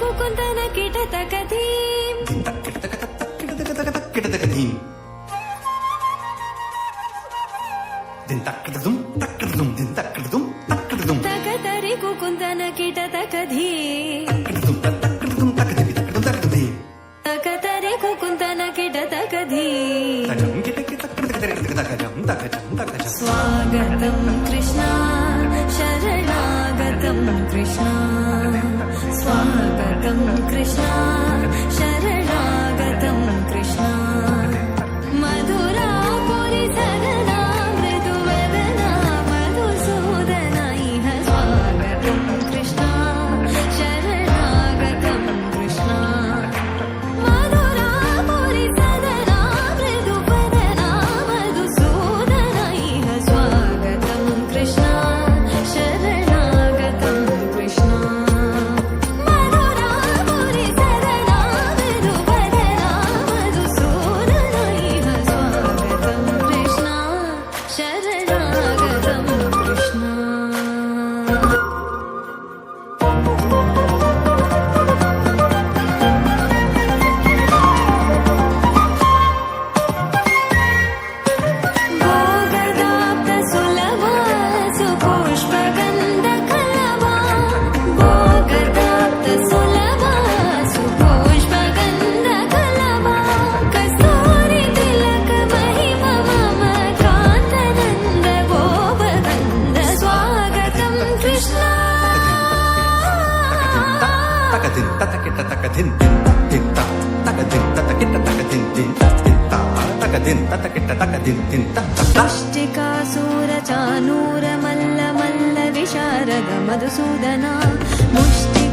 కుకుందన కిటతకధీ కిటతకధీం దింతక్కడదుం తక్కడదుం దింతక్కడదుం తక్కడదుం తకతరి కుకుందన కిటతకధీ తక్కడదుం తక్కదిమి తక్కడదుం తక్కదిమి తకతరి కుకుందన కిటతకధీ తకం కిటకిటకటకటకటకటకటకటం తకటం తకటం స్వాగతం కృష్ణ శరణాగతం కృష్ణ స్వాగతం కృష్ణ శరణాగతం కృష్ణ మధురాపురి సదనా మృదువదనా మధుసూదన ఇహ స్వాగతం కృష్ణ శరణాగతం కృష్ణ మధురాపురి సదనా మృదువదనా మధుసూదన ఇహ స్వాగతం కృష్ణ శరణాగతం కృష్ణ మధురాపురి సదనా మృదువదనా మధుసూదన ఇహ స్వాగతం కృష్ణ శరణాగతం కృష్ణ భోగదాప్త సులభా సుపుష్పగంధకలభా భోగదాప్త సులభా సుపుష్పగంధకలభా కస్తూరి తిలక మహిమ మమ కాంతనంద గోపగంధ స్వాగతం కృష్ణ తకదిం తతకిట తకదిం తింత తకదిం తతకిట తకదిం తింత తకదిం తతకిట తకదిం తింత ముష్టికాసూర చానూర మల్ల మల్ల విశారద మధుసూదన ముష్టి